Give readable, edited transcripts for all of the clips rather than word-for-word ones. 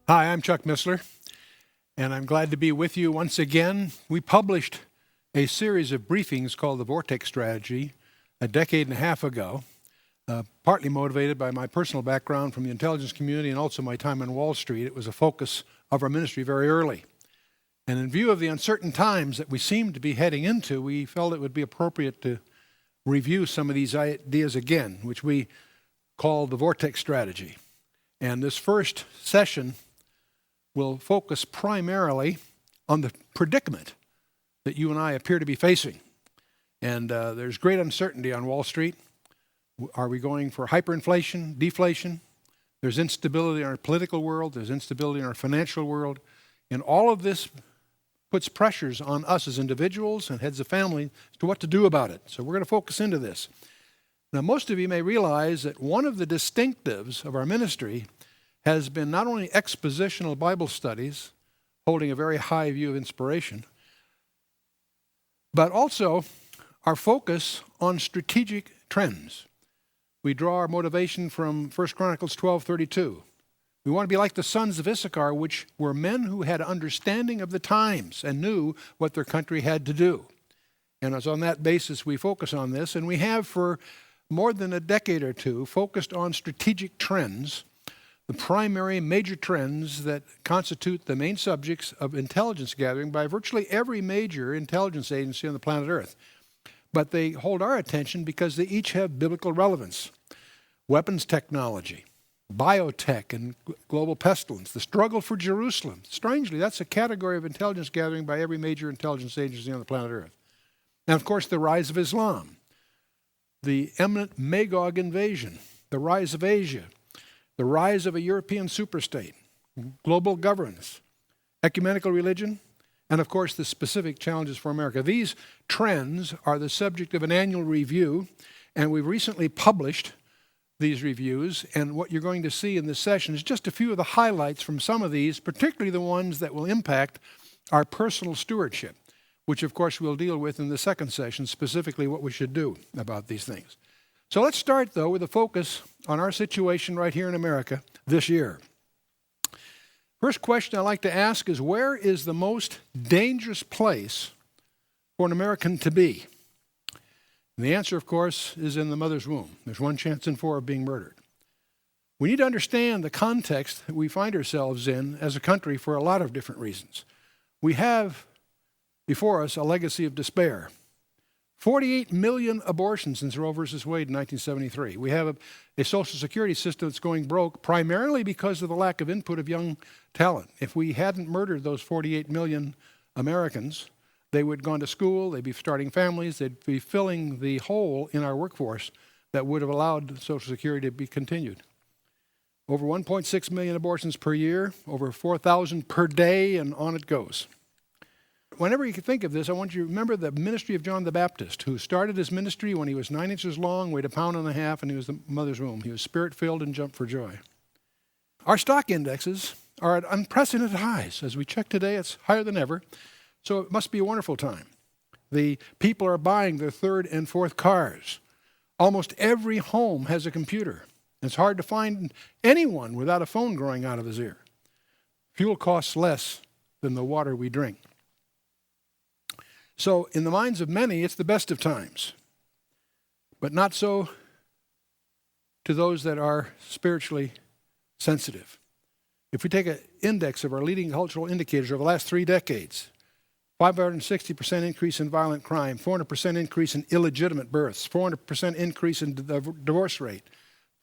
Hi, I'm Chuck Missler, and I'm glad to be with you once again. We published a series of briefings called the Vortex Strategy a decade and a half ago, partly motivated by my personal background from the intelligence community and also my time on Wall Street. It was a focus of our ministry very early. And in view of the uncertain times that we seem to be heading into, we felt it would be appropriate to review some of these ideas again, which we call the Vortex Strategy. And this first session will focus primarily on the predicament that you and I appear to be facing. And there's great uncertainty on Wall Street. Are we going for hyperinflation, deflation? There's instability in our political world. There's instability in our financial world. And all of this puts pressures on us as individuals and heads of family as to what to do about it. So we're going to focus into this. Now, most of you may realize that one of the distinctives of our ministry has been not only expositional Bible studies, holding a very high view of inspiration, but also our focus on strategic trends. We draw our motivation from 1 Chronicles 12:32. We want to be like the sons of Issachar, which were men who had understanding of the times and knew what their country had to do. And it's on that basis we focus on this, and we have for more than a decade or two focused on strategic trends, the primary major trends that constitute the main subjects of intelligence gathering by virtually every major intelligence agency on the planet Earth. But they hold our attention because they each have biblical relevance. Weapons technology, biotech and global pestilence, the struggle for Jerusalem. Strangely, that's a category of intelligence gathering by every major intelligence agency on the planet Earth. And of course, the rise of Islam, the imminent Magog invasion, the rise of Asia, the rise of a European superstate, global governance, ecumenical religion, and of course the specific challenges for America. These trends are the subject of an annual review, and we've recently published these reviews, and what you're going to see in this session is just a few of the highlights from some of these, particularly the ones that will impact our personal stewardship, which of course we'll deal with in the second session, specifically what we should do about these things. So let's start, though, with a focus on our situation right here in America this year. First question I'd like to ask is, where is the most dangerous place for an American to be? And the answer, of course, is in the mother's womb. There's 1 chance in 4 of being murdered. We need to understand the context that we find ourselves in as a country for a lot of different reasons. We have before us a legacy of despair. 48 million abortions since Roe versus Wade in 1973. We have a Social Security system that's going broke primarily because of the lack of input of young talent. If we hadn't murdered those 48 million Americans, they would have gone to school, they'd be starting families, they'd be filling the hole in our workforce that would have allowed Social Security to be continued. Over 1.6 million abortions per year, over 4,000 per day, and on it goes. Whenever you think of this, I want you to remember the ministry of John the Baptist, who started his ministry when he was 9 inches long, weighed 1.5 pounds, and he was the mother's womb. He was spirit-filled and jumped for joy. Our stock indexes are at unprecedented highs. As we check today, it's higher than ever, so it must be a wonderful time. The people are buying their 3rd and 4th cars. Almost every home has a computer. It's hard to find anyone without a phone growing out of his ear. Fuel costs less than the water we drink. So in the minds of many, it's the best of times, but not so to those that are spiritually sensitive. If we take an index of our leading cultural indicators over the last 3 decades, 560% increase in violent crime, 400% increase in illegitimate births, 400% increase in the divorce rate,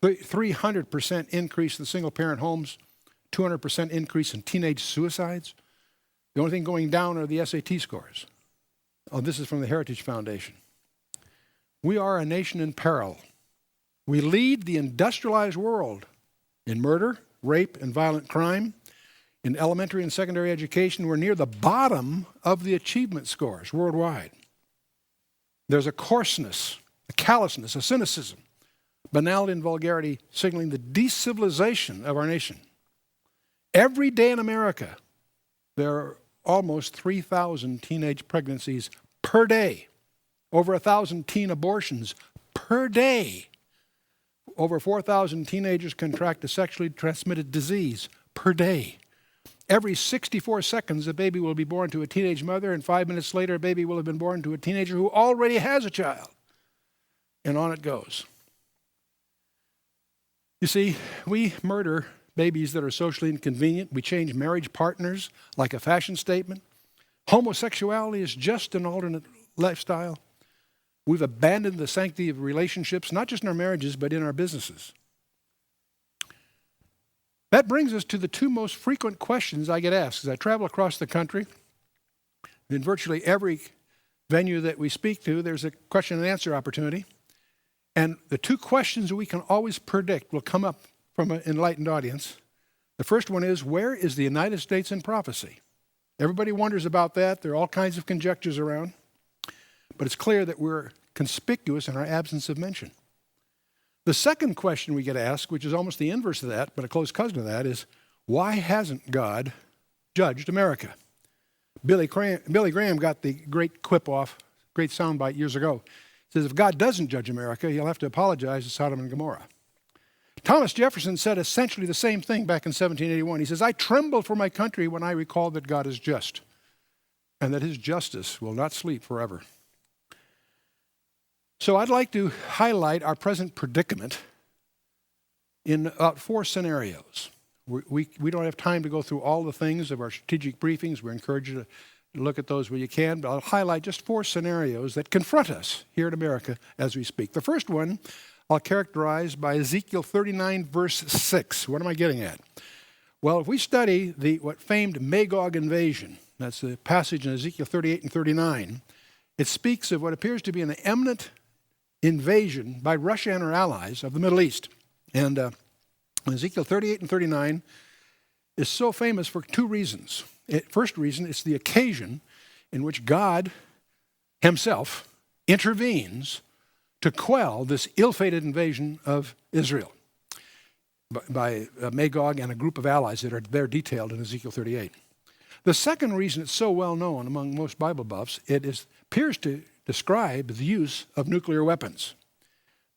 300% increase in single-parent homes, 200% increase in teenage suicides. The only thing going down are the SAT scores. Oh, this is from the Heritage Foundation. We are a nation in peril. We lead the industrialized world in murder, rape, and violent crime. In elementary and secondary education, we're near the bottom of the achievement scores worldwide. There's a coarseness, a callousness, a cynicism, banality and vulgarity signaling the decivilization of our nation. Every day in America, there are almost 3,000 teenage pregnancies per day, over 1,000 teen abortions per day. Over 4,000 teenagers contract a sexually transmitted disease per day. every 64 seconds a baby will be born to a teenage mother, and 5 minutes later a baby will have been born to a teenager who already has a child. And on it goes. You see, we murder babies that are socially inconvenient. We change marriage partners like a fashion statement. Homosexuality is just an alternate lifestyle. We've abandoned the sanctity of relationships, not just in our marriages, but in our businesses. That brings us to the two most frequent questions I get asked as I travel across the country. In virtually every venue that we speak to, there's a question and answer opportunity. And the two questions we can always predict will come up from an enlightened audience. The first one is, where is the United States in prophecy? Everybody wonders about that. There are all kinds of conjectures around. But it's clear that we're conspicuous in our absence of mention. The second question we get asked, which is almost the inverse of that, but a close cousin of that, is why hasn't God judged America? Billy Graham got the great quip off, great soundbite years ago. He says, if God doesn't judge America, he'll have to apologize to Sodom and Gomorrah. Thomas Jefferson said essentially the same thing back in 1781. He says, I tremble for my country when I recall that God is just and that his justice will not sleep forever. So I'd like to highlight our present predicament in about 4 scenarios. We don't have time to go through all the things of our strategic briefings. We encourage you to look at those where you can, but I'll highlight just 4 scenarios that confront us here in America as we speak. The first one I'll characterize by Ezekiel 39, verse 6. What am I getting at? Well, if we study the what famed Magog invasion, that's the passage in Ezekiel 38 and 39, it speaks of what appears to be an imminent invasion by Russia and her allies of the Middle East. And Ezekiel 38 and 39 is so famous for 2 reasons. First reason, it's the occasion in which God himself intervenes to quell this ill-fated invasion of Israel by Magog and a group of allies that are there detailed in Ezekiel 38. The second reason it's so well known among most Bible buffs, appears to describe the use of nuclear weapons.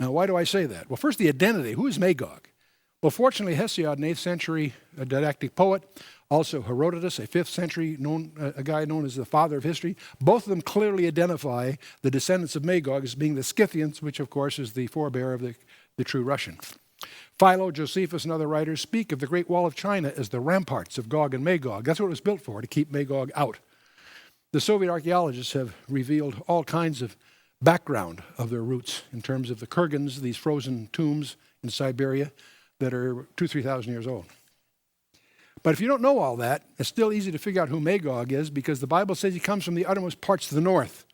Now, why do I say that? Well, first, the identity. Who is Magog? Well, fortunately, Hesiod, an 8th century didactic poet, also Herodotus, a 5th century a guy known as the father of history, both of them clearly identify the descendants of Magog as being the Scythians, which, of course, is the forebear of the true Russian. Philo, Josephus, and other writers speak of the Great Wall of China as the ramparts of Gog and Magog. That's what it was built for, to keep Magog out. The Soviet archaeologists have revealed all kinds of background of their roots in terms of the kurgans, these frozen tombs in Siberia that are 2,000 to 3,000 years old. But if you don't know all that, it's still easy to figure out who Magog is because the Bible says he comes from the uttermost parts of the north.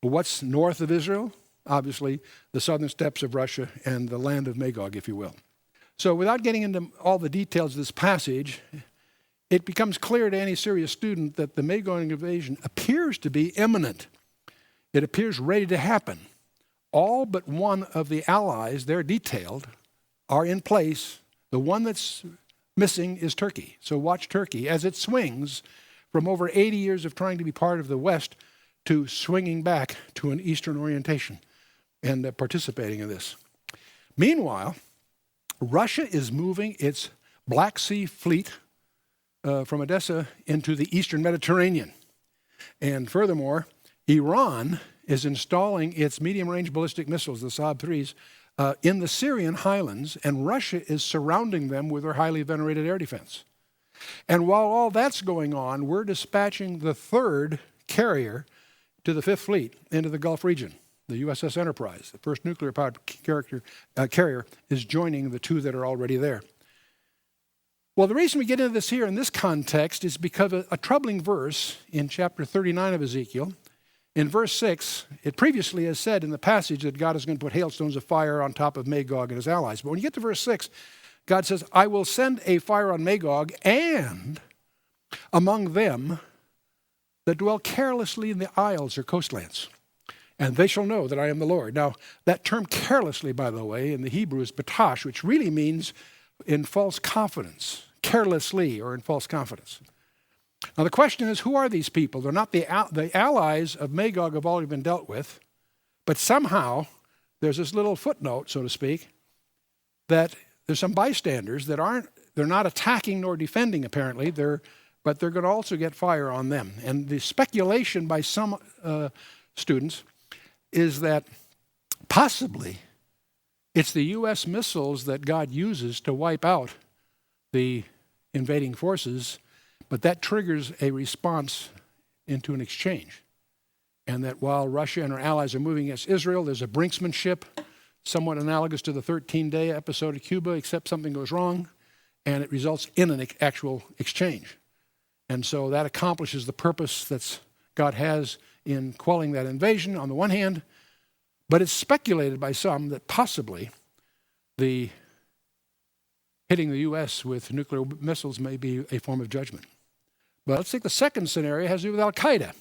Well, what's north of Israel? Obviously, the southern steppes of Russia and the land of Magog, if you will. So without getting into all the details of this passage, it becomes clear to any serious student that the Magog invasion appears to be imminent. It appears ready to happen. All but one of the allies, they're detailed, are in place. The one that's missing is Turkey. So watch Turkey as it swings from over 80 years of trying to be part of the West to swinging back to an Eastern orientation and participating in this. Meanwhile, Russia is moving its Black Sea fleet from Odessa into the Eastern Mediterranean. And furthermore, Iran is installing its medium-range ballistic missiles, the Saab 3s, in the Syrian highlands, and Russia is surrounding them with their highly venerated air defense. And while all that's going on, we're dispatching the 3rd carrier to the 5th Fleet into the Gulf region, the USS Enterprise. The first nuclear-powered carrier is joining the 2 that are already there. Well, the reason we get into this here in this context is because of a troubling verse in chapter 39 of Ezekiel. In verse 6, it previously has said in the passage that God is going to put hailstones of fire on top of Magog and his allies. But when you get to verse 6, God says, I will send a fire on Magog and among them that dwell carelessly in the isles or coastlands. And they shall know that I am the Lord. Now, that term carelessly, by the way, in the Hebrew is batash, which really means in false confidence, carelessly or in false confidence. Now the question is, who are these people? They're not the allies of Magog have already been dealt with, but somehow there's this little footnote, so to speak, that there's some bystanders that they're not attacking nor defending apparently. They're but they're going to also get fire on them. And the speculation by some students is that possibly it's the U.S. missiles that God uses to wipe out the invading forces, but that triggers a response into an exchange. And that while Russia and her allies are moving against Israel, there's a brinksmanship, somewhat analogous to the 13-day episode of Cuba, except something goes wrong, and it results in an actual exchange. And so that accomplishes the purpose that God has in quelling that invasion on the one hand, but it's speculated by some that possibly the hitting the U.S. with nuclear missiles may be a form of judgment. But let's take the second scenario. It has to do with Al-Qaeda.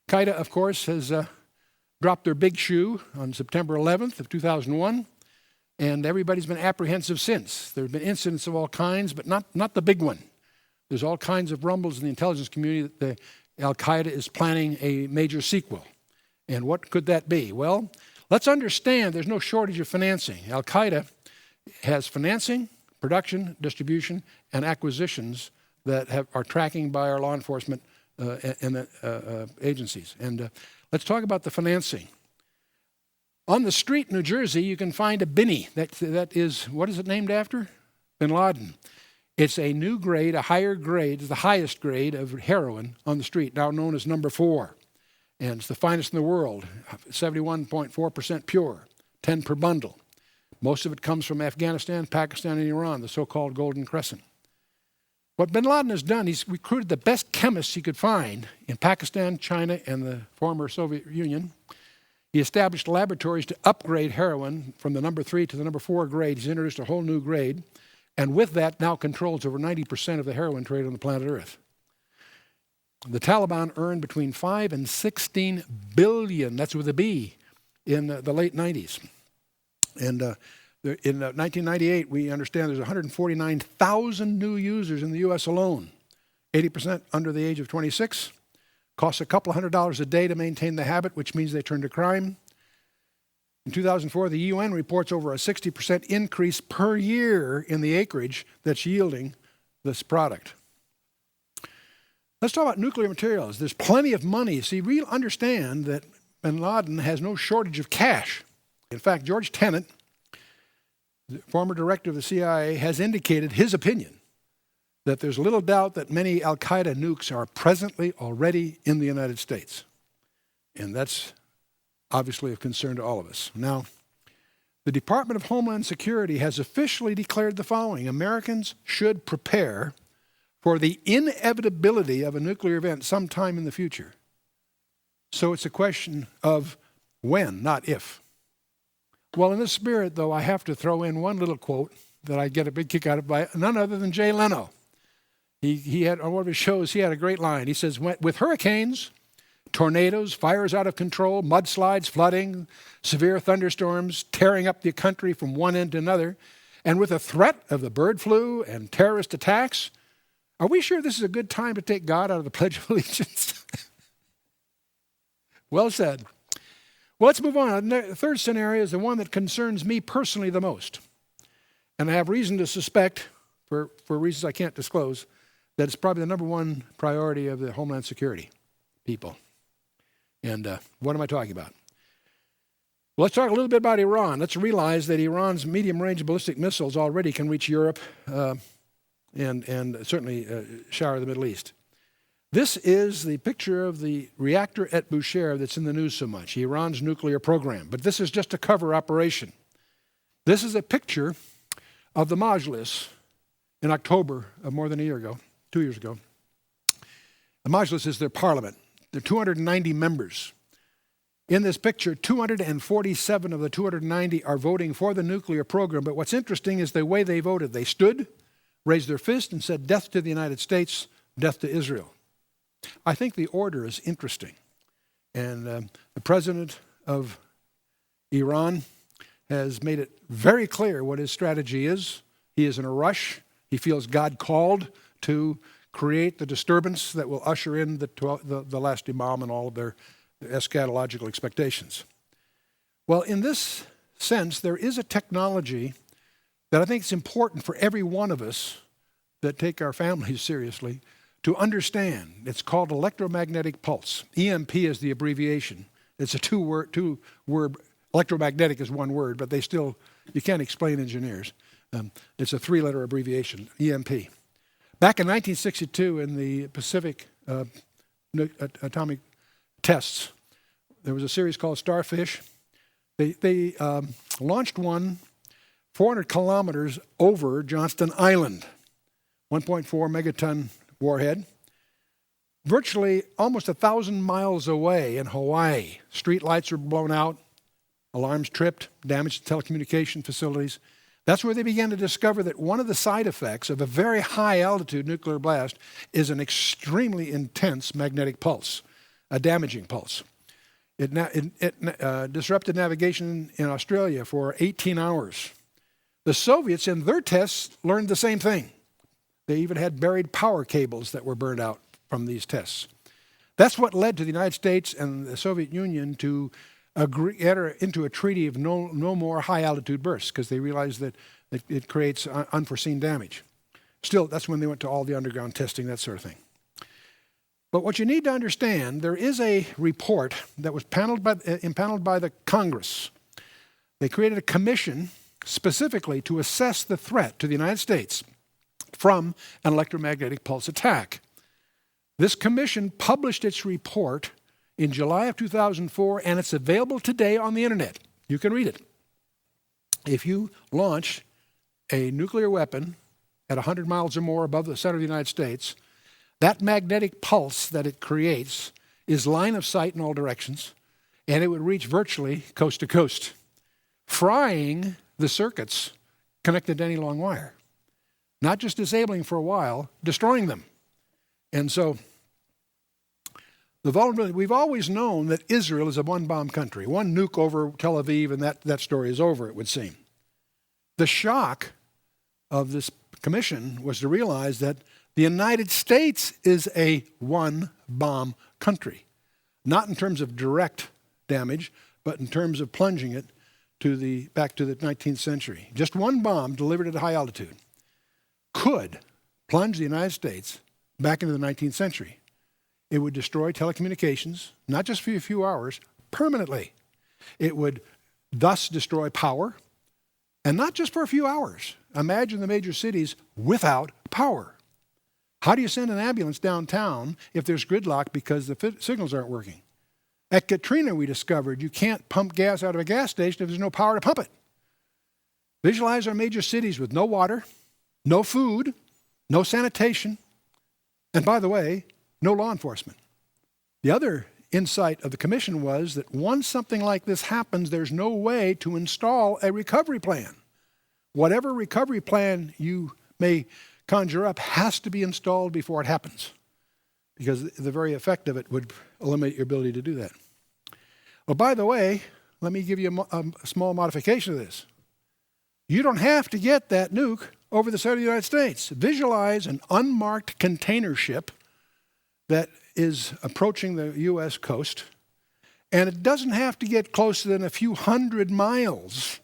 Al-Qaeda, of course, has dropped their big shoe on September 11th of 2001, and everybody's been apprehensive since. There have been incidents of all kinds, but not the big one. There's all kinds of rumbles in the intelligence community that Al-Qaeda is planning a major sequel. And what could that be? Well, let's understand there's no shortage of financing. Al-Qaeda has financing, production, distribution, and acquisitions that are tracking by our law enforcement agencies. And let's talk about the financing. On the street in New Jersey, you can find a binny. That is, what is it named after? Bin Laden. It's a new grade, a higher grade, the highest grade of heroin on the street, now known as number 4. And it's the finest in the world, 71.4% pure, 10 per bundle. Most of it comes from Afghanistan, Pakistan, and Iran, the so-called Golden Crescent. What bin Laden has done, he's recruited the best chemists he could find in Pakistan, China, and the former Soviet Union. He established laboratories to upgrade heroin from the number 3 to the number 4 grade. He's introduced a whole new grade. And with that, now controls over 90% of the heroin trade on the planet Earth. The Taliban earned between 5 and 16 billion, that's with a B, in the late 90s. And in 1998, we understand there's 149,000 new users in the U.S. alone, 80% under the age of 26. Costs a couple $100 a day to maintain the habit, which means they turn to crime. In 2004, the UN reports over a 60% increase per year in the acreage that's yielding this product. Let's talk about nuclear materials. There's plenty of money. See, we understand that bin Laden has no shortage of cash. In fact, George Tenet, the former director of the CIA, has indicated his opinion that there's little doubt that many al-Qaeda nukes are presently already in the United States. And that's obviously of concern to all of us. Now, the Department of Homeland Security has officially declared the following: Americans should prepare for the inevitability of a nuclear event sometime in the future. So it's a question of when, not if. Well, in this spirit, though, I have to throw in one little quote that I get a big kick out of by none other than Jay Leno. He had, on one of his shows, he had a great line. He says, with hurricanes, tornadoes, fires out of control, mudslides, flooding, severe thunderstorms tearing up the country from one end to another, and with a threat of the bird flu and terrorist attacks, are we sure this is a good time to take God out of the Pledge of Allegiance? Well said. Well, let's move on. The third scenario is the one that concerns me personally the most. And I have reason to suspect, for reasons I can't disclose, that it's probably the number one priority of the Homeland Security people. And what am I talking about? Well, let's talk a little bit about Iran. Let's realize that Iran's medium-range ballistic missiles already can reach Europe and certainly shower the Middle East. This is the picture of the reactor at Bushehr that's in the news so much, Iran's nuclear program. But this is just a cover operation. This is a picture of the Majlis in October of more than a year ago, 2 years ago. The Majlis is their parliament. There are 290 members. In this picture, 247 of the 290 are voting for the nuclear program. But what's interesting is the way they voted. They stood, raised their fist, and said, "Death to the United States, death to Israel." I think the order is interesting. And the president of Iran has made it very clear what his strategy is. He is in a rush. He feels God called to create the disturbance that will usher in the last imam and all of their eschatological expectations. Well, in this sense, there is a technology that I think is important for every one of us that take our families seriously to understand. It's called electromagnetic pulse. EMP is the abbreviation. It's a two-word, electromagnetic is one word, but you can't explain engineers. It's a three-letter abbreviation, EMP. Back in 1962 in the Pacific atomic tests, there was a series called Starfish. They launched one 400 kilometers over Johnston Island, 1.4 megaton warhead, virtually almost 1,000 miles away in Hawaii. Street lights were blown out, alarms tripped, damaged telecommunication facilities. That's where they began to discover that one of the side effects of a very high altitude nuclear blast is an extremely intense magnetic pulse, a damaging pulse. It disrupted navigation in Australia for 18 hours. The Soviets in their tests learned the same thing. They even had buried power cables that were burned out from these tests. That's what led to the United States and the Soviet Union to enter into a treaty of no more high-altitude bursts, because they realized that it creates unforeseen damage. Still, that's when they went to all the underground testing, that sort of thing. But what you need to understand, there is a report that was impaneled by the Congress. They created a commission specifically to assess the threat to the United States from an electromagnetic pulse attack. This commission published its report in July of 2004, and it's available today on the internet. You can read it. If you launch a nuclear weapon at 100 miles or more above the center of the United States, that magnetic pulse that it creates is line of sight in all directions, and it would reach virtually coast to coast, frying the circuits connected to any long wire. Not just disabling for a while, destroying them. And so the vulnerability, we've always known that Israel is a one-bomb country. One nuke over Tel Aviv, and that story is over, it would seem. The shock of this commission was to realize that the United States is a one-bomb country. Not in terms of direct damage, but in terms of plunging it back to the 19th century. Just one bomb delivered at a high altitude could plunge the United States back into the 19th century. It would destroy telecommunications, not just for a few hours, permanently. It would thus destroy power, and not just for a few hours. Imagine the major cities without power. How do you send an ambulance downtown if there's gridlock because the signals aren't working? At Katrina, we discovered you can't pump gas out of a gas station if there's no power to pump it. Visualize our major cities with no water, no food, no sanitation, and by the way, no law enforcement. The other insight of the commission was that once something like this happens, there's no way to install a recovery plan. Whatever recovery plan you may conjure up has to be installed before it happens, because the very effect of it would eliminate your ability to do that. Well, by the way, let me give you a small modification of this. You don't have to get that nuke over the center of the United States. Visualize an unmarked container ship that is approaching the U.S. coast, and it doesn't have to get closer than a few hundred miles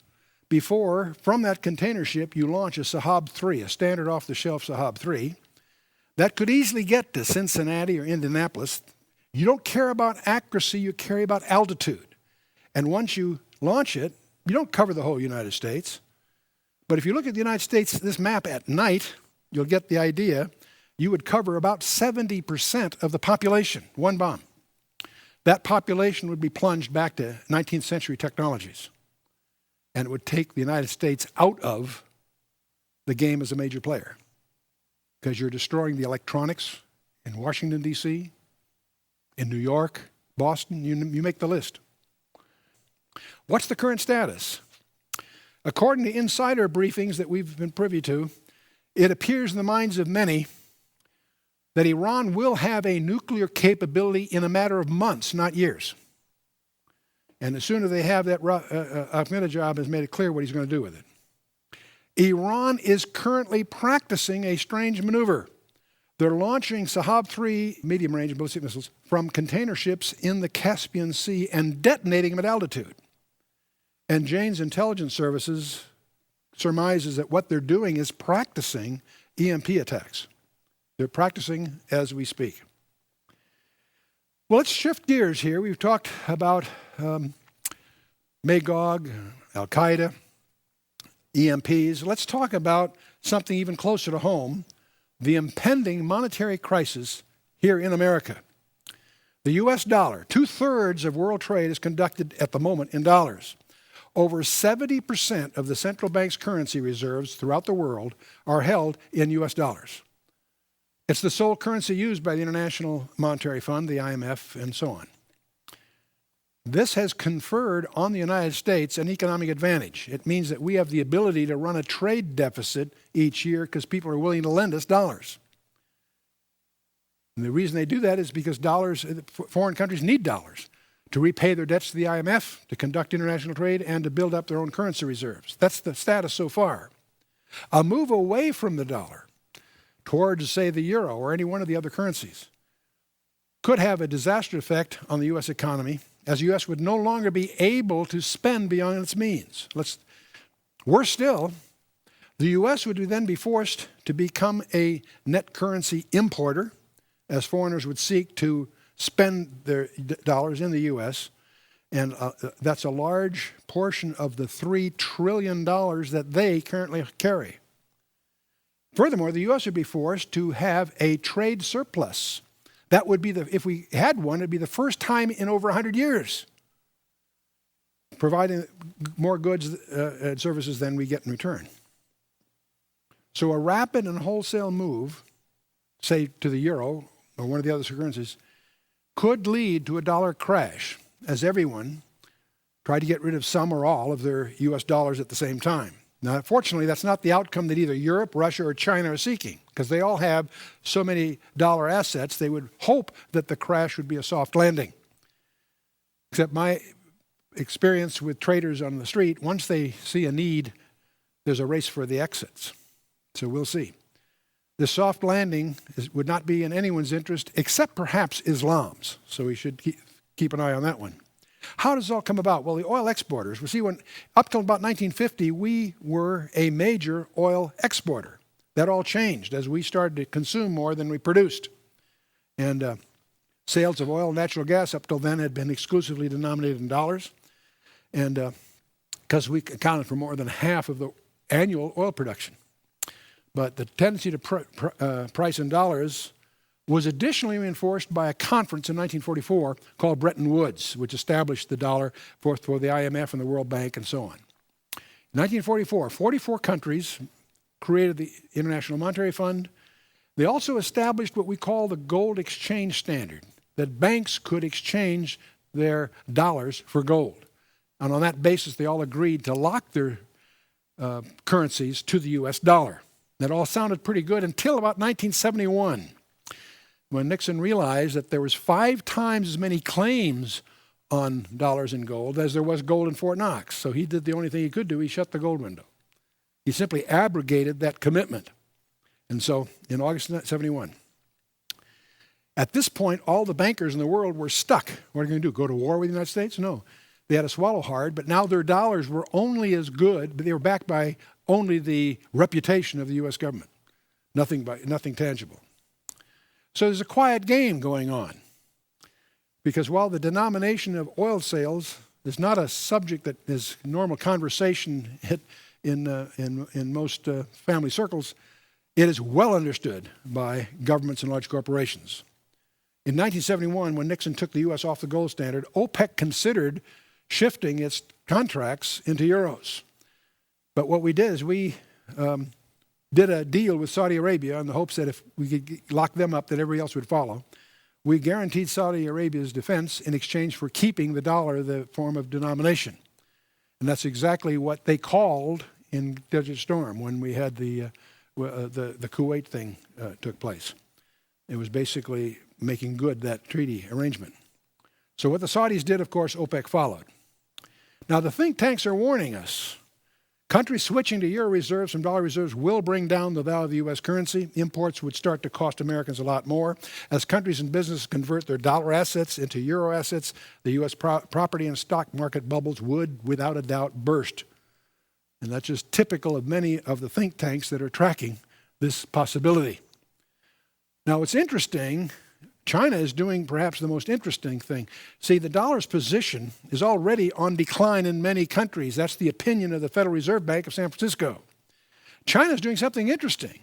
before, from that container ship, you launch a Sahab-3, a standard off-the-shelf Sahab-3, that could easily get to Cincinnati or Indianapolis. You don't care about accuracy, you care about altitude. And once you launch it, you don't cover the whole United States. But if you look at the United States, this map at night, you'll get the idea. You would cover about 70% of the population, one bomb. That population would be plunged back to 19th century technologies. And it would take the United States out of the game as a major player, because you're destroying the electronics in Washington, D.C., in New York, Boston, you make the list. What's the current status? According to insider briefings that we've been privy to, it appears in the minds of many that Iran will have a nuclear capability in a matter of months, not years. And the sooner they have that, Ahmadinejad has made it clear what he's going to do with it. Iran is currently practicing a strange maneuver. They're launching Sahab-3 medium-range ballistic missiles from container ships in the Caspian Sea and detonating them at altitude. And Jane's intelligence services surmises that what they're doing is practicing EMP attacks. They're practicing as we speak. Well, let's shift gears here. We've talked about Magog, Al-Qaeda, EMPs. Let's talk about something even closer to home, the impending monetary crisis here in America. The U.S. dollar, 2/3 of world trade is conducted at the moment in dollars. Over 70% of the central bank's currency reserves throughout the world are held in U.S. dollars. It's the sole currency used by the International Monetary Fund, the IMF, and so on. This has conferred on the United States an economic advantage. It means that we have the ability to run a trade deficit each year because people are willing to lend us dollars. And the reason they do that is because foreign countries need dollars to repay their debts to the IMF, to conduct international trade, and to build up their own currency reserves. That's the status so far. A move away from the dollar towards, say, the euro or any one of the other currencies could have a disastrous effect on the U.S. economy, as the U.S. would no longer be able to spend beyond its means. Worse still, the U.S. would then be forced to become a net currency importer, as foreigners would seek to spend their dollars in the U.S., and that's a large portion of the $3 trillion that they currently carry. Furthermore, the U.S. would be forced to have a trade surplus. That would be if we had one, it'd be the first time in over 100 years, providing more goods and services than we get in return. So a rapid and wholesale move, say to the euro or one of the other currencies, could lead to a dollar crash, as everyone tried to get rid of some or all of their U.S. dollars at the same time. Now, fortunately, that's not the outcome that either Europe, Russia, or China are seeking, because they all have so many dollar assets, they would hope that the crash would be a soft landing. Except my experience with traders on the street, once they see a need, there's a race for the exits. So we'll see. The soft landing would not be in anyone's interest, except perhaps Islam's. So we should keep an eye on that one. How does it all come about? Well, the oil exporters, up till about 1950, we were a major oil exporter. That all changed as we started to consume more than we produced. And sales of oil and natural gas up till then had been exclusively denominated in dollars. And because we accounted for more than half of the annual oil production. But the tendency to price in dollars was additionally reinforced by a conference in 1944 called Bretton Woods, which established the dollar for the IMF and the World Bank and so on. In 1944, 44 countries created the International Monetary Fund. They also established what we call the gold exchange standard, that banks could exchange their dollars for gold. And on that basis, they all agreed to lock their currencies to the U.S. dollar. That all sounded pretty good until about 1971, when Nixon realized that there was 5 times as many claims on dollars and gold as there was gold in Fort Knox. So he did the only thing he could do. He shut the gold window. He simply abrogated that commitment. And so in August 1971, at this point, all the bankers in the world were stuck. What are they going to do, go to war with the United States? No. They had to swallow hard, but now their dollars were only as good, but they were backed by only the reputation of the U.S. government, nothing tangible. So there's a quiet game going on, because while the denomination of oil sales is not a subject that is normal conversation in most family circles, it is well understood by governments and large corporations. In 1971, when Nixon took the U.S. off the gold standard, OPEC considered shifting its contracts into euros. But what we did is we did a deal with Saudi Arabia in the hopes that if we could lock them up, that everybody else would follow. We guaranteed Saudi Arabia's defense in exchange for keeping the dollar the form of denomination. And that's exactly what they called in Desert Storm when we had the Kuwait thing took place. It was basically making good that treaty arrangement. So what the Saudis did, of course, OPEC followed. Now the think tanks are warning us. Countries switching to euro reserves from dollar reserves will bring down the value of the U.S. currency. Imports would start to cost Americans a lot more. As countries and businesses convert their dollar assets into euro assets, the U.S. property and stock market bubbles would, without a doubt, burst. And that's just typical of many of the think tanks that are tracking this possibility. Now, what's interesting, China is doing perhaps the most interesting thing. See, the dollar's position is already on decline in many countries. That's the opinion of the Federal Reserve Bank of San Francisco. China's doing something interesting.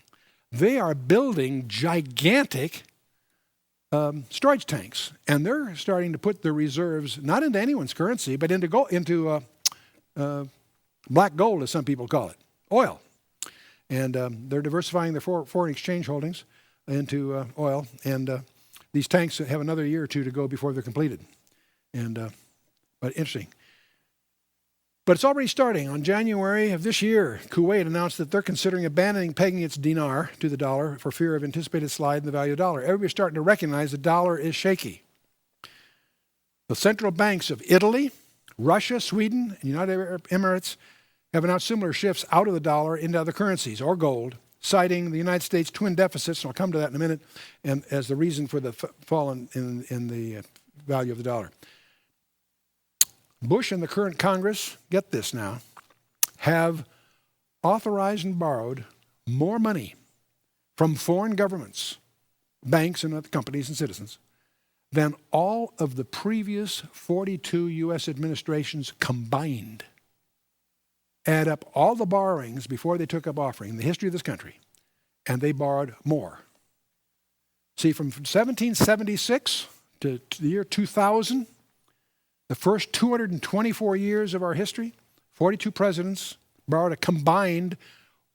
They are building gigantic storage tanks, and they're starting to put their reserves not into anyone's currency, but into black gold, as some people call it, oil. And they're diversifying their foreign exchange holdings into oil, and these tanks have another year or two to go before they're completed. But interesting. But it's already starting. On January of this year, Kuwait announced that they're considering abandoning pegging its dinar to the dollar for fear of anticipated slide in the value of the dollar. Everybody's starting to recognize the dollar is shaky. The central banks of Italy, Russia, Sweden, and United Arab Emirates have announced similar shifts out of the dollar into other currencies or gold, citing the United States' twin deficits, and I'll come to that in a minute, and as the reason for the fall in the value of the dollar. Bush and the current Congress, get this now, have authorized and borrowed more money from foreign governments, banks and other companies and citizens than all of the previous 42 U.S. administrations combined. Add up all the borrowings before they took up offering in the history of this country, and they borrowed more. See, from 1776 to the year 2000, the first 224 years of our history, 42 presidents borrowed a combined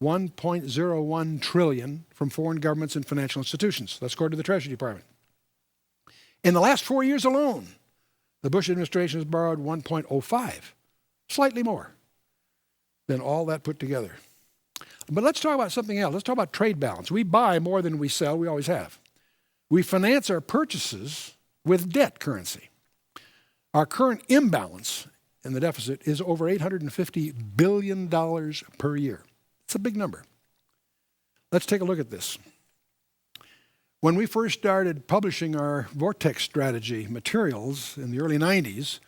$1.01 trillion from foreign governments and financial institutions. That's according to the Treasury Department. In the last 4 years alone, the Bush administration has borrowed 1.05, slightly more than all that put together. But let's talk about something else. Let's talk about trade balance. We buy more than we sell. We always have. We finance our purchases with debt currency. Our current imbalance in the deficit is over $850 billion per year. It's a big number. Let's take a look at this. When we first started publishing our Vortex strategy materials in the early 90s,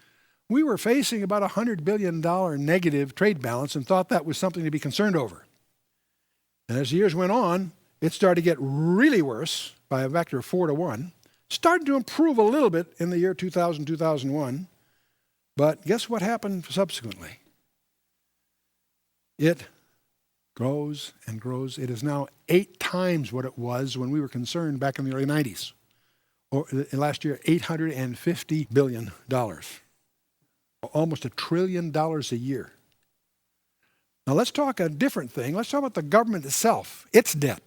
we were facing about a $100 billion negative trade balance and thought that was something to be concerned over. And as the years went on, it started to get really worse by a factor of 4 to 1. Started to improve a little bit in the year 2000, 2001. But guess what happened subsequently? It grows and grows. It is now 8 times what it was when we were concerned back in the early 90s. Or last year, $850 billion. Almost $1 trillion a year. Now let's talk a different thing. Let's talk about the government itself, its debt.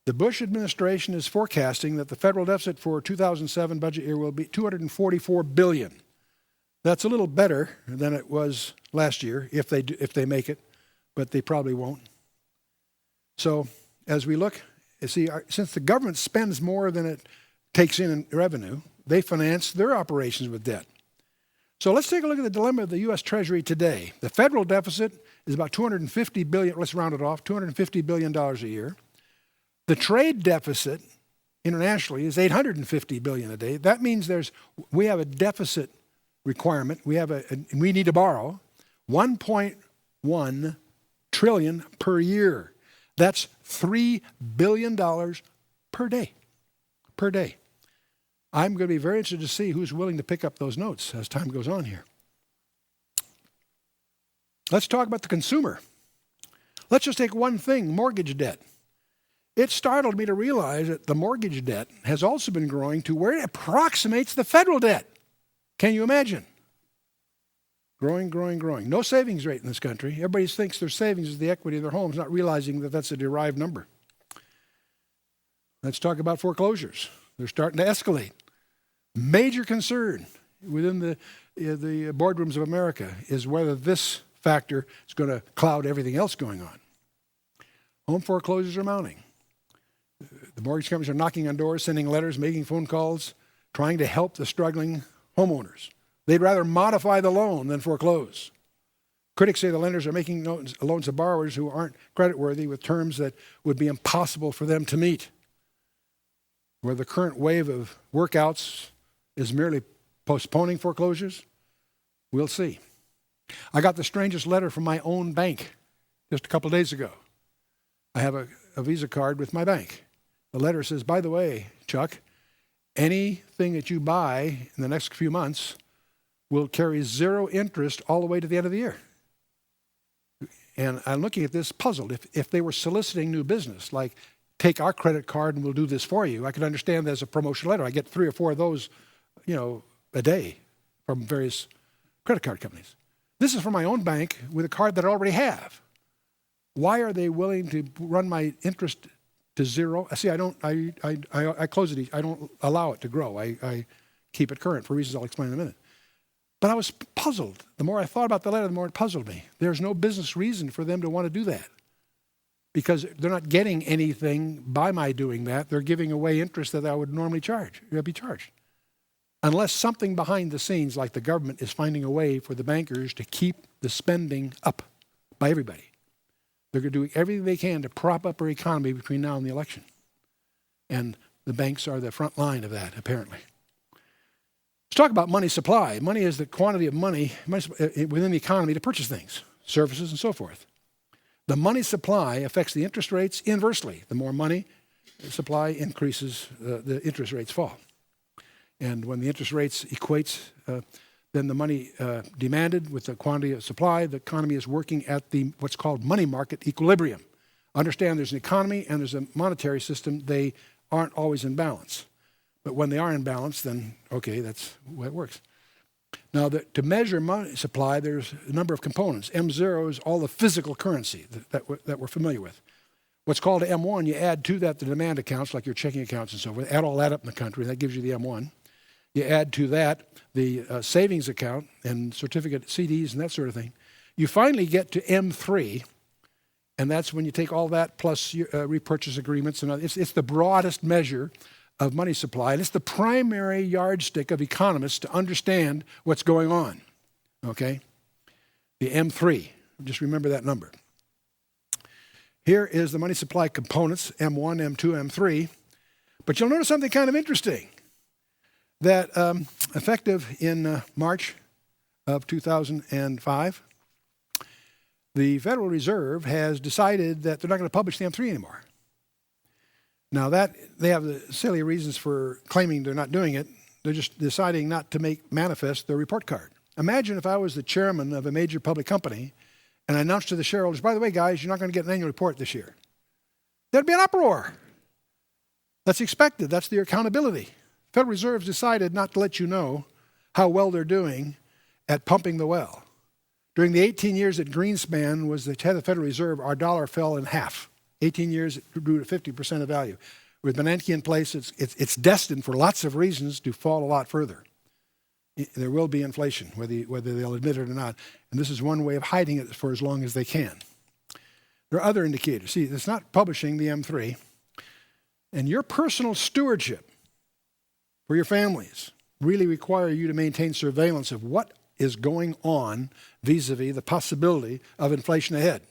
The Bush administration is forecasting that the federal deficit for 2007 budget year will be $244 billion. That's a little better than it was last year if they make it, but they probably won't. So as we look, you see, since the government spends more than it takes in revenue, they finance their operations with debt. So let's take a look at the dilemma of the U.S. Treasury today. The federal deficit is about $250 billion, let's round it off, $250 billion a year. The trade deficit internationally is $850 billion a day. That means we have a deficit requirement. We need to borrow $1.1 trillion per year. That's $3 billion per day. Per day. I'm going to be very interested to see who's willing to pick up those notes as time goes on here. Let's talk about the consumer. Let's just take one thing, mortgage debt. It startled me to realize that the mortgage debt has also been growing to where it approximates the federal debt. Can you imagine? Growing, growing, growing. No savings rate in this country. Everybody thinks their savings is the equity of their homes, not realizing that that's a derived number. Let's talk about foreclosures. They're starting to escalate. Major concern within the boardrooms of America is whether this factor is going to cloud everything else going on. Home foreclosures are mounting. The mortgage companies are knocking on doors, sending letters, making phone calls, trying to help the struggling homeowners. They'd rather modify the loan than foreclose. Critics say the lenders are making loans to borrowers who aren't creditworthy with terms that would be impossible for them to meet. Where the current wave of workouts is merely postponing foreclosures, we'll see. I got the strangest letter from my own bank just a couple of days ago. I have a Visa card with my bank. The letter says, by the way, Chuck, anything that you buy in the next few months will carry zero interest all the way to the end of the year. And I'm looking at this puzzled. If they were soliciting new business, like take our credit card and we'll do this for you, I could understand that as a promotional letter. I get 3 or 4 of those, a day from various credit card companies. This is from my own bank with a card that I already have. Why are they willing to run my interest to zero? See, I close it. I don't allow it to grow. I keep it current for reasons I'll explain in a minute. But I was puzzled. The more I thought about the letter, the more it puzzled me. There's no business reason for them to want to do that because they're not getting anything by my doing that. They're giving away interest that I would normally be charged. Unless something behind the scenes, like the government, is finding a way for the bankers to keep the spending up by everybody. They're doing everything they can to prop up our economy between now and the election. And the banks are the front line of that, apparently. Let's talk about money supply. Money is the quantity of money within the economy to purchase things, services, and so forth. The money supply affects the interest rates inversely. The more money supply increases, the interest rates fall. And when the interest rates equates, then the money demanded with the quantity of supply, the economy is working at what's called money market equilibrium. Understand there's an economy and there's a monetary system. They aren't always in balance. But when they are in balance, then, okay, that's the way it works. Now, to measure money supply, there's a number of components. M0 is all the physical currency that we're familiar with. What's called M1, you add to that the demand accounts, like your checking accounts and so forth. Add all that up in the country, that gives you the M1. You add to that the savings account and certificate CDs and that sort of thing. You finally get to M3, and that's when you take all that plus repurchase agreements. And it's the broadest measure of money supply, and it's the primary yardstick of economists to understand what's going on, okay? The M3, just remember that number. Here is the money supply components, M1, M2, M3. But you'll notice something kind of interesting, that effective in March of 2005, the Federal Reserve has decided that they're not going to publish the M3 anymore. Now that they have the silly reasons for claiming they're not doing it. They're just deciding not to make manifest their report card. Imagine if I was the chairman of a major public company and I announced to the shareholders, by the way, guys, you're not going to get an annual report this year. There'd be an uproar. That's expected. That's their accountability. Federal Reserve's decided not to let you know how well they're doing at pumping the well. During the 18 years that Greenspan was the head of the Federal Reserve, our dollar fell in half. 18 years, it grew to 50% of value. With Bernanke in place, it's destined for lots of reasons to fall a lot further. There will be inflation, whether they'll admit it or not. And this is one way of hiding it for as long as they can. There are other indicators. See, it's not publishing the M3. And your personal stewardship for your families really require you to maintain surveillance of what is going on vis-a-vis the possibility of inflation ahead.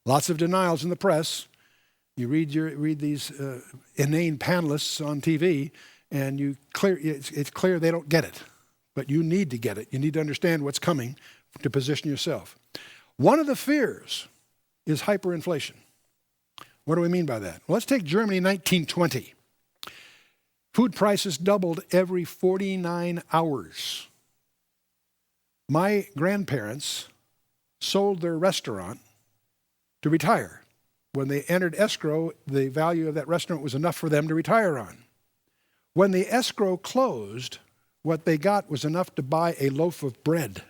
Lots of denials in the press. You read these inane panelists on TV, and it's clear they don't get it. But you need to get it. You need to understand what's coming to position yourself. One of the fears is hyperinflation. What do we mean by that? Well, let's take Germany in 1920. Food prices doubled every 49 hours. My grandparents sold their restaurant to retire. When they entered escrow, the value of that restaurant was enough for them to retire on. When the escrow closed, what they got was enough to buy a loaf of bread.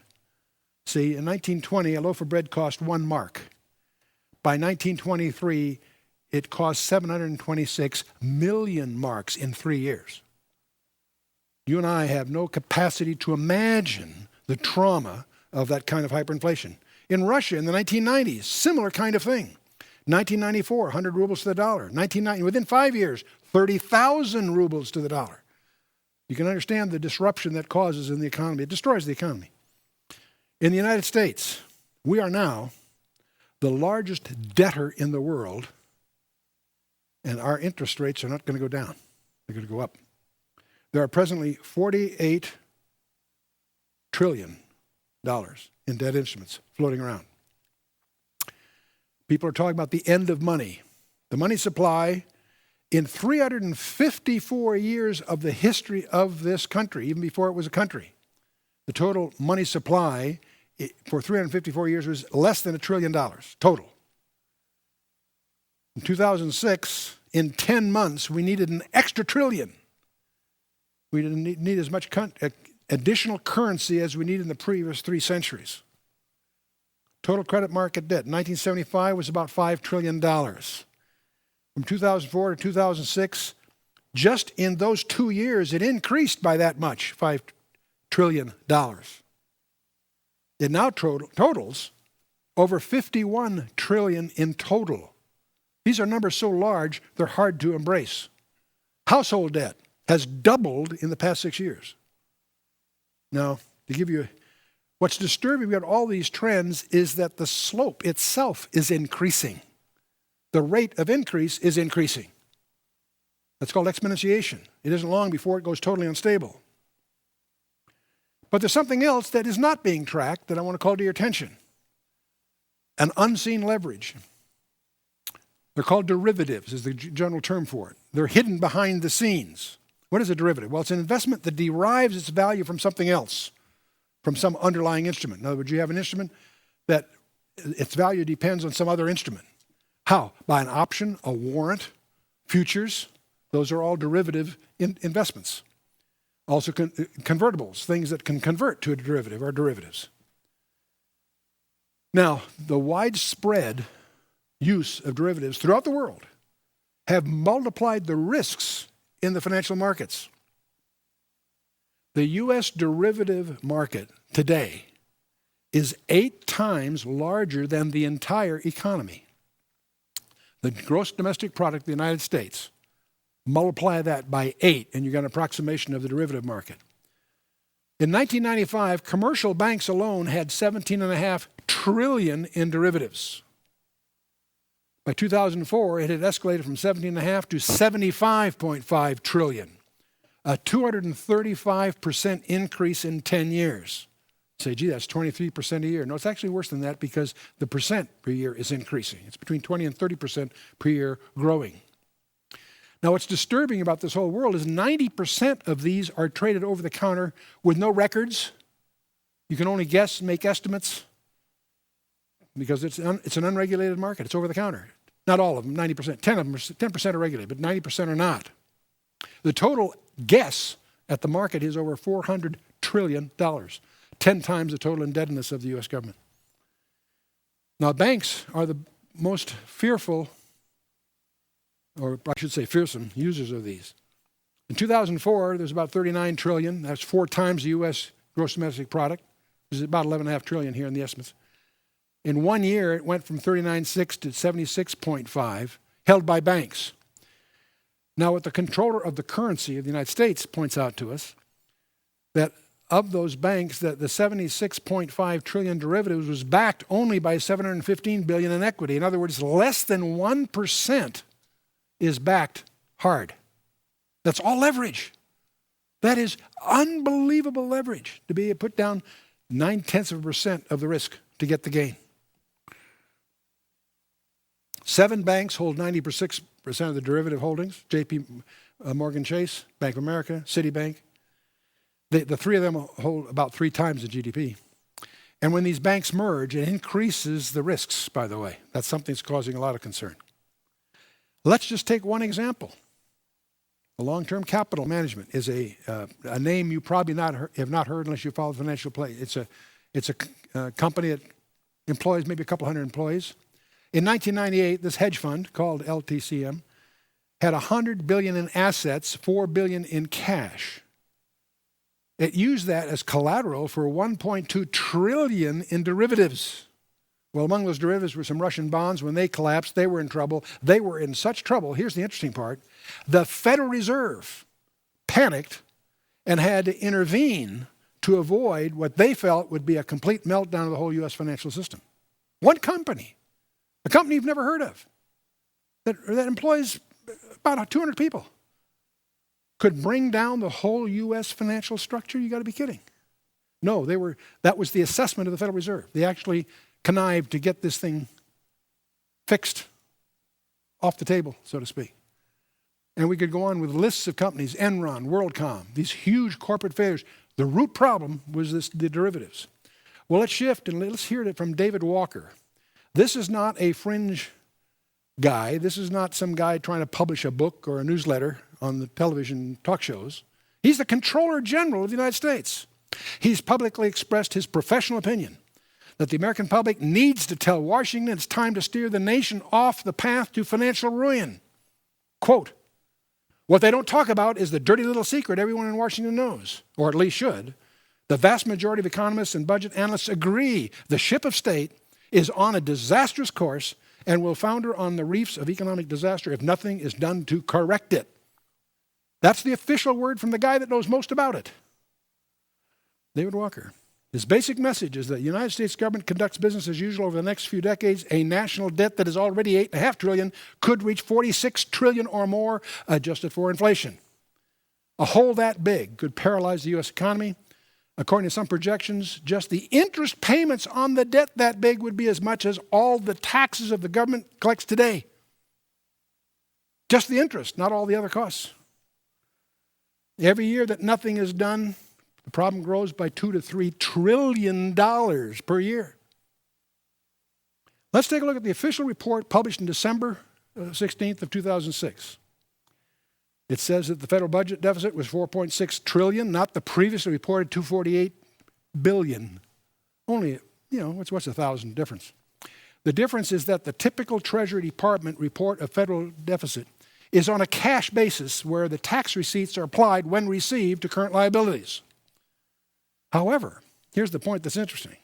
See, in 1920, a loaf of bread cost 1 mark. By 1923, it cost 726 million marks in 3 years. You and I have no capacity to imagine the trauma of that kind of hyperinflation. In Russia, in the 1990s, similar kind of thing. 1994, 100 rubles to the dollar. 1990, within 5 years, 30,000 rubles to the dollar. You can understand the disruption that causes in the economy. It destroys the economy. In the United States, we are now the largest debtor in the world, and our interest rates are not going to go down. They're going to go up. There are presently $48 trillion in debt instruments floating around. People are talking about the end of money. The money supply In 354 years of the history of this country, even before it was a country, the total money supply for 354 years was less than $1 trillion total. In 2006, in 10 months, we needed an extra trillion. We didn't need as much additional currency as we needed in the previous 3 centuries. Total credit market debt in 1975 was about $5 trillion. From 2004 to 2006, just in those 2 years, it increased by that much, $5 trillion. It now totals over $51 trillion in total. These are numbers so large, they're hard to embrace. Household debt has doubled in the past 6 years. Now, to give you what's disturbing about all these trends is that the slope itself is increasing. The rate of increase is increasing. That's called exponentiation. It isn't long before it goes totally unstable. But there's something else that is not being tracked that I want to call to your attention. An unseen leverage. They're called derivatives, is the general term for it. They're hidden behind the scenes. What is a derivative? Well, it's an investment that derives its value from something else, from some underlying instrument. In other words, you have an instrument that its value depends on some other instrument. How? By an option, a warrant, futures. Those are all derivative investments. Also convertibles, things that can convert to a derivative are derivatives. Now, the widespread use of derivatives throughout the world have multiplied the risks in the financial markets. The U.S. derivative market today is 8 times larger than the entire economy. The gross domestic product of the United States, multiply that by 8, and you got an approximation of the derivative market. In 1995, commercial banks alone had $17.5 trillion in derivatives. By 2004, it had escalated from 17.5 to 75.5 trillion, a 235% increase in 10 years. Say, gee, that's 23% a year. No, it's actually worse than that because the percent per year is increasing. It's between 20 and 30% per year growing. Now, what's disturbing about this whole world is 90% of these are traded over the counter with no records. You can only guess and make estimates because it's an unregulated market. It's over the counter. Not all of them, 90%. 10% are regulated, but 90% are not. The total guess at the market is over $400 trillion, 10 times the total indebtedness of the U.S. government. Now, banks are the most fearful, or I should say fearsome, users of these. In 2004, there's about 39 trillion. That's 4 times the U.S. gross domestic product. There's about 11.5 trillion here in the estimates. In 1 year, it went from 39.6 to 76.5, held by banks. Now, what the controller of the currency of the United States points out to us, that of those banks, that the 76.5 trillion derivatives was backed only by 715 billion in equity. In other words, less than 1% is backed hard. That's all leverage. That is unbelievable leverage to be put down 0.9% of the risk to get the gain. 7 banks hold 96% of the derivative holdings. JP Morgan Chase, Bank of America, Citibank. The 3 of them hold about 3 times the GDP. And when these banks merge, it increases the risks, by the way. That's something that's causing a lot of concern. Let's just take one example. The long-term capital management is a name you probably have not heard unless you follow financial play. It's a company that employs maybe a couple hundred employees. In 1998, this hedge fund called LTCM had $100 billion in assets, $4 billion in cash. It used that as collateral for $1.2 trillion in derivatives. Well, among those derivatives were some Russian bonds. When they collapsed, they were in trouble. They were in such trouble. Here's the interesting part. The Federal Reserve panicked and had to intervene to avoid what they felt would be a complete meltdown of the whole U.S. financial system. One company, a company you've never heard of, that employs about 200 people, could bring down the whole U.S. financial structure? You got to be kidding. No, that was the assessment of the Federal Reserve. They actually connived to get this thing fixed off the table, so to speak. And we could go on with lists of companies, Enron, WorldCom, these huge corporate failures. The root problem was the derivatives. Well, let's shift and let's hear it from David Walker. This is not a fringe guy. This is not some guy trying to publish a book or a newsletter on the television talk shows. He's the Comptroller General of the United States. He's publicly expressed his professional opinion that the American public needs to tell Washington it's time to steer the nation off the path to financial ruin. Quote, what they don't talk about is the dirty little secret everyone in Washington knows, or at least should. The vast majority of economists and budget analysts agree the ship of state is on a disastrous course and will founder on the reefs of economic disaster if nothing is done to correct it. That's the official word from the guy that knows most about it, David Walker. His basic message is that the United States government conducts business as usual over the next few decades. A national debt that is already $8.5 trillion could reach $46 trillion or more, adjusted for inflation. A hole that big could paralyze the U.S. economy. According to some projections, just the interest payments on the debt that big would be as much as all the taxes of the government collects today. Just the interest, not all the other costs. Every year that nothing is done, the problem grows by $2 to $3 trillion per year. Let's take a look at the official report published in December 16th of 2006. It says that the federal budget deficit was $4.6 trillion, not the previously reported $248 billion. Only, what's 1,000 difference? The difference is that the typical Treasury Department report of federal deficit is on a cash basis where the tax receipts are applied when received to current liabilities. However, here's the point that's interesting.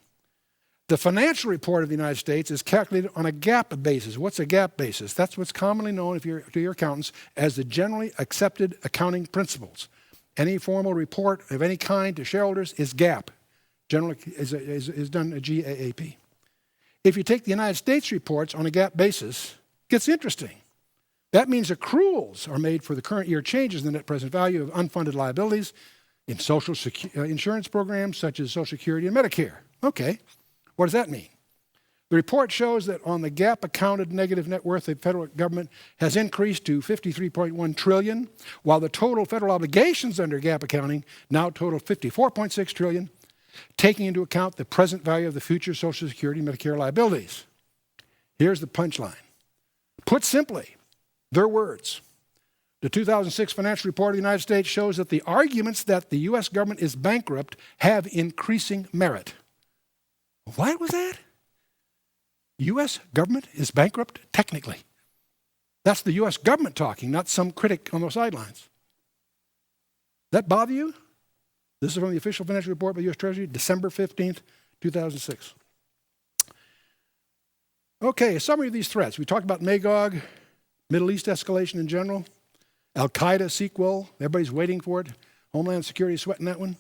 The financial report of the United States is calculated on a GAAP basis. What's a GAAP basis? That's what's commonly known to your accountants as the generally accepted accounting principles. Any formal report of any kind to shareholders is GAAP. Generally is done at GAAP. If you take the United States reports on a GAAP basis, it gets interesting. That means accruals are made for the current year changes in the net present value of unfunded liabilities in social insurance programs such as Social Security and Medicare. Okay, what does that mean? The report shows that on the GAAP accounted negative net worth, the federal government has increased to $53.1 trillion, while the total federal obligations under GAAP accounting now total $54.6 trillion, taking into account the present value of the future Social Security and Medicare liabilities. Here's the punchline. Put simply, their words. The 2006 financial report of the United States shows that the arguments that the U.S. government is bankrupt have increasing merit. What was that? U.S. government is bankrupt? Technically. That's the U.S. government talking, not some critic on the sidelines. That bother you? This is from the official financial report by the U.S. Treasury, December 15th, 2006. Okay, a summary of these threats. We talked about Magog, Middle East escalation in general, Al-Qaeda sequel, everybody's waiting for it, Homeland Security sweating that one.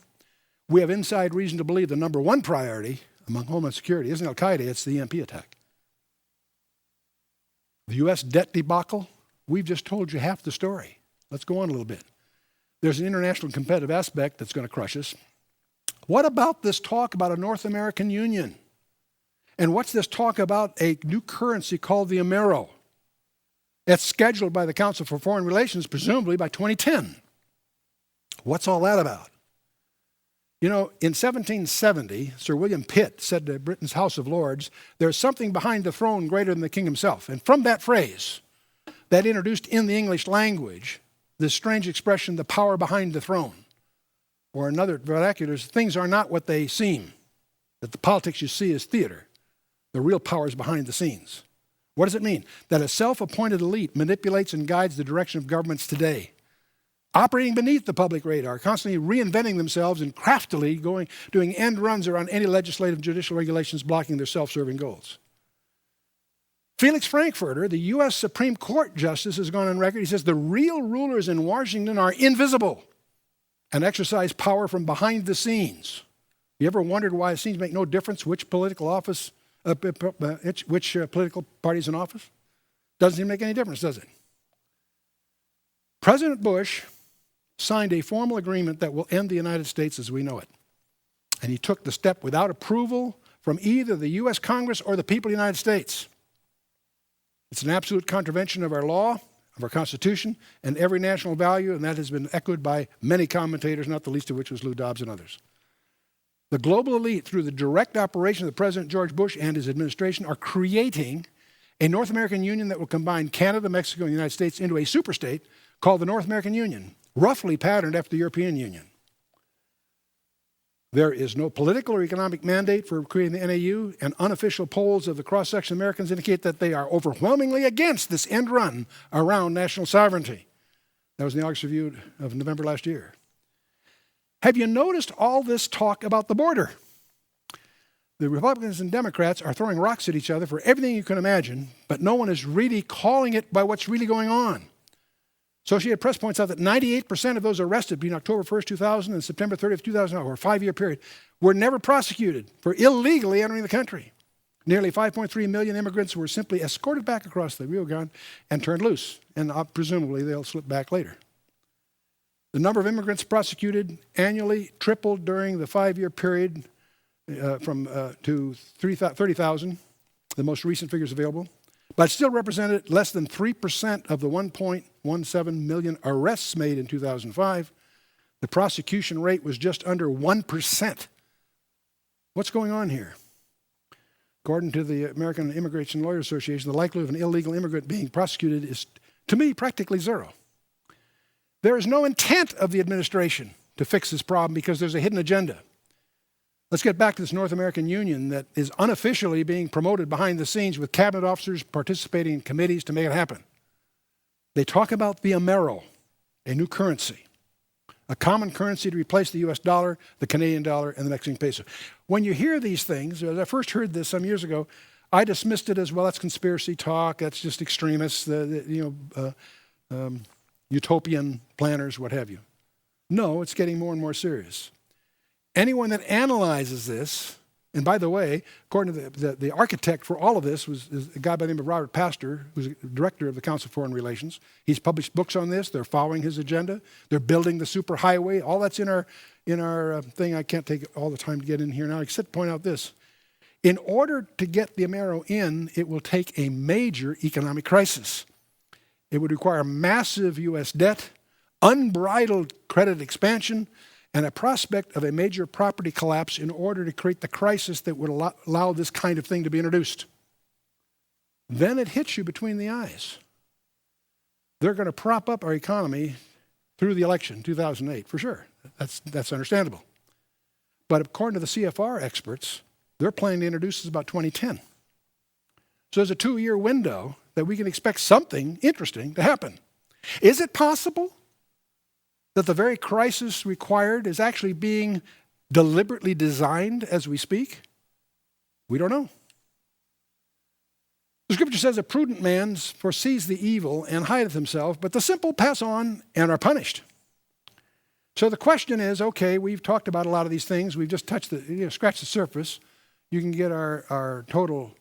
We have inside reason to believe the number one priority among Homeland Security isn't Al-Qaeda, it's the EMP attack. The U.S. debt debacle, we've just told you half the story. Let's go on a little bit. There's an international competitive aspect that's going to crush us. What about this talk about a North American Union? And what's this talk about a new currency called the Amero? That's scheduled by the Council for Foreign Relations, presumably by 2010. What's all that about? In 1770, Sir William Pitt said to Britain's House of Lords, there's something behind the throne greater than the king himself. And from that phrase, that introduced in the English language this strange expression, the power behind the throne. Or in other vernaculars, things are not what they seem. That the politics you see is theater. The real power is behind the scenes. What does it mean? That a self-appointed elite manipulates and guides the direction of governments today, operating beneath the public radar, constantly reinventing themselves and craftily doing end runs around any legislative and judicial regulations blocking their self-serving goals. Felix Frankfurter, the U.S. Supreme Court justice, has gone on record. He says the real rulers in Washington are invisible and exercise power from behind the scenes. You ever wondered why it seems to make no difference which political office which political party is in office? Doesn't seem to make any difference, does it? President Bush signed a formal agreement that will end the United States as we know it. And he took the step without approval from either the U.S. Congress or the people of the United States. It's an absolute contravention of our law, of our Constitution and every national value, and that has been echoed by many commentators, not the least of which was Lou Dobbs and others. The global elite, through the direct operation of the President George Bush and his administration, are creating a North American Union that will combine Canada, Mexico, and the United States into a superstate called the North American Union, roughly patterned after the European Union. There is no political or economic mandate for creating the NAU, and unofficial polls of the cross-section Americans indicate that they are overwhelmingly against this end run around national sovereignty. That was in the August Review of November last year. Have you noticed all this talk about the border? The Republicans and Democrats are throwing rocks at each other for everything you can imagine, but no one is really calling it by what's really going on. Associated Press points out that 98% of those arrested between October 1st, 2000 and September 30th, 2000, or a 5-year period, were never prosecuted for illegally entering the country. Nearly 5.3 million immigrants were simply escorted back across the Rio Grande and turned loose, and presumably they'll slip back later. The number of immigrants prosecuted annually tripled during the 5-year period to 30,000, the most recent figures available, but still represented less than 3% of the 1.17 million arrests made in 2005. The prosecution rate was just under 1%. What's going on here? According to the American Immigration Lawyers Association, the likelihood of an illegal immigrant being prosecuted is, to me, practically zero. There is no intent of the administration to fix this problem because there's a hidden agenda. Let's get back to this North American Union that is unofficially being promoted behind the scenes with cabinet officers participating in committees to make it happen. They talk about the Amero, a new currency, a common currency to replace the US dollar, the Canadian dollar, and the Mexican peso. When you hear these things, as I first heard this some years ago, I dismissed it as, well, that's conspiracy talk, that's just extremists, utopian planners, what have you. No, it's getting more and more serious. Anyone that analyzes this, and by the way, according to the architect for all of this is a guy by the name of Robert Pastor, who's director of the Council of Foreign Relations. He's published books on this. They're following his agenda. They're building the superhighway. All that's in our thing. I can't take all the time to get in here now, except to point out this. In order to get the Amero in, it will take a major economic crisis. It would require massive U.S. debt, unbridled credit expansion, and a prospect of a major property collapse in order to create the crisis that would allow this kind of thing to be introduced. Then it hits you between the eyes. They're going to prop up our economy through the election, 2008, for sure. That's understandable. But according to the CFR experts, they're planning to introduce this about 2010. So there's a 2-year window that we can expect something interesting to happen. Is it possible that the very crisis required is actually being deliberately designed as we speak? We don't know. The scripture says a prudent man foresees the evil and hideth himself, but the simple pass on and are punished. So the question is, okay, we've talked about a lot of these things. We've just touched scratched the surface. You can get our total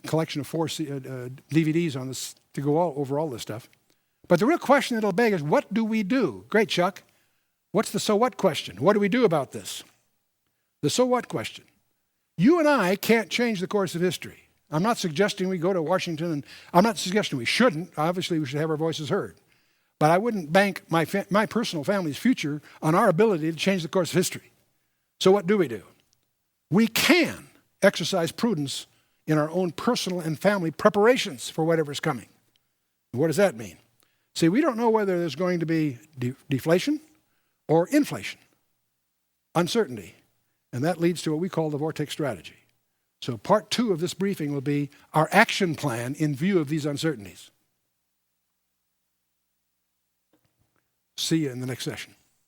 collection of 4 DVDs on this to go over all this stuff. But the real question that'll beg is, what do we do? Great, Chuck. What's the so what question? What do we do about this? The so what question. You and I can't change the course of history. I'm not suggesting we go to Washington, and I'm not suggesting we shouldn't. Obviously, we should have our voices heard. But I wouldn't bank my personal family's future on our ability to change the course of history. So what do? We can exercise prudence in our own personal and family preparations for whatever's coming. And what does that mean? See, we don't know whether there's going to be deflation or inflation, uncertainty. And that leads to what we call the Vortex strategy. So part 2 of this briefing will be our action plan in view of these uncertainties. See you in the next session.